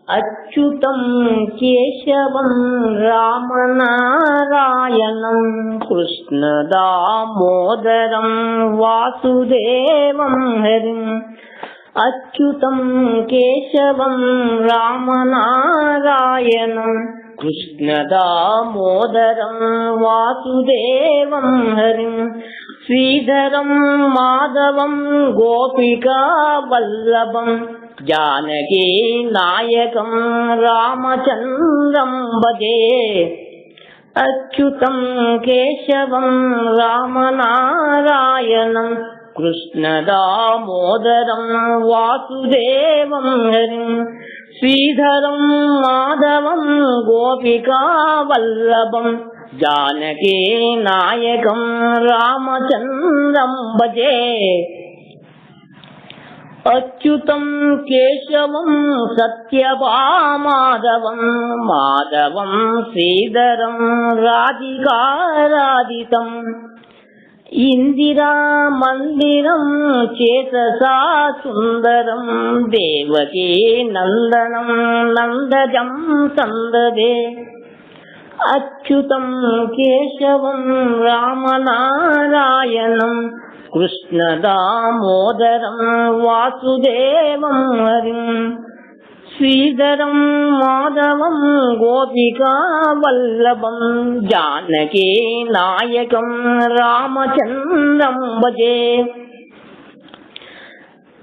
అచ్యుతం కేశవం రామనారాయణం కృష్ణ దామోదరం వాసుదేవం హరిం. అచ్యుతం కేశవం రామనారాయణం కృష్ణ దామోదరం వాసుదేవం హరిం. శ్రీధరం మాధవం గోపికా వల్లభం జానకీ నాయకం రామచంద్రం భజే. అచ్యుతం కేశవం రామనారాయణం కృష్ణ దామోదరం వాసుదేవం హరిం. శ్రీధరం మాధవం గోపికా వల్లభం జానకీ నాయకం రామచంద్రం భజే. అచ్యుతం కేశవం సత్యభామాధవం మాధవం శ్రీధరం రాధికారాధితం. ఇందిరా మందిరం చేతసా సుందరం దేవకీ నందనం నందజం సందదే. అచ్యుతం కేశవం రామనారాయణం కృష్ణ దామోదరం వాసుదేవం హరిం. శ్రీధరం మాధవం గోపికా వల్లభం జానకీ నాయకం రామచంద్రం భజే.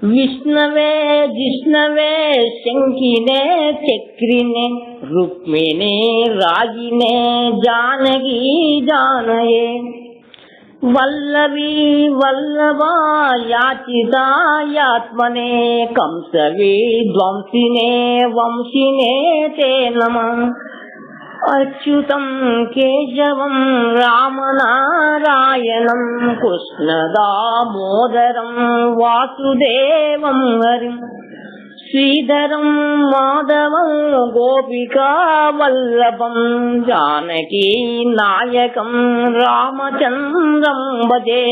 విష్ణవే జిష్ణవే శంఖినే చక్రినే రుక్మిణే రాగినే జానకీ జానయే. వల్లభీ వల్లభా యాచితాయాత్మనే కంసవీ ధ్వంసినే వంశినే తే నమః. అచ్యుతం కేశవం రామనారాయణం కృష్ణ దామోదరం వాసుదేవం హరిం. శ్రీధరం మాధవం గోపికా వల్లభం జానకీ నాయకం రామచంద్రం భజే.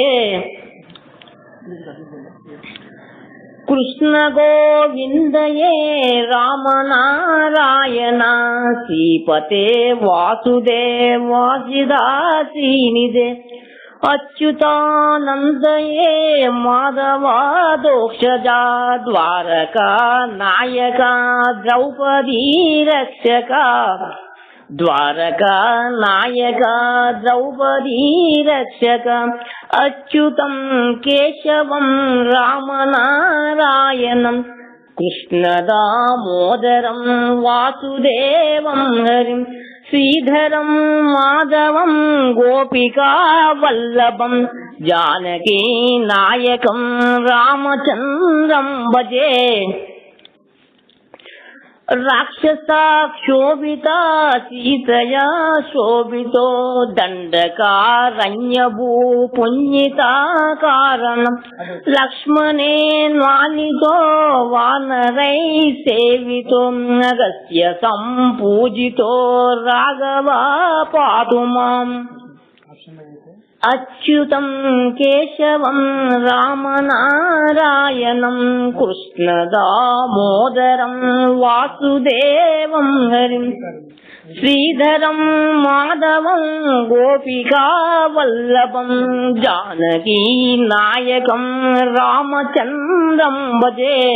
కృష్ణ గోవిందయే రామనారాయణ శ్రీపతే వాసుదేవాసిదాసీనిదే. అచ్యుతానందయే మాధవాదోక్షజా ద్వారకా నాయక ద్రౌపదీ రక్షక. ద్వారకా నాయక ద్రౌపదీ రక్షక. అచ్యుతం కేశవం రామనారాయణం కృష్ణ దామోదరం వాసుదేవం హరిం. శ్రీధరం మాధవం గోపికా వల్లభం జానకీ నాయకం రామచంద్రం భజే. రాక్షసాక్షోభిత సీతయా శోభితో దండకారణ్యభూ పుణ్యితా కారణం. లక్ష్మణేన్వాలితో వానరై సేవితో అగస్త్య సంపూజితో రాఘవ పాతు మాం. అచ్యుతం కేశవం రామనారాయణం కృష్ణ దామోదరం వాసుదేవం హరిం. శ్రీధరం మాధవం గోపికా వల్లభం జానకీ నాయకం రామచంద్రం భజే.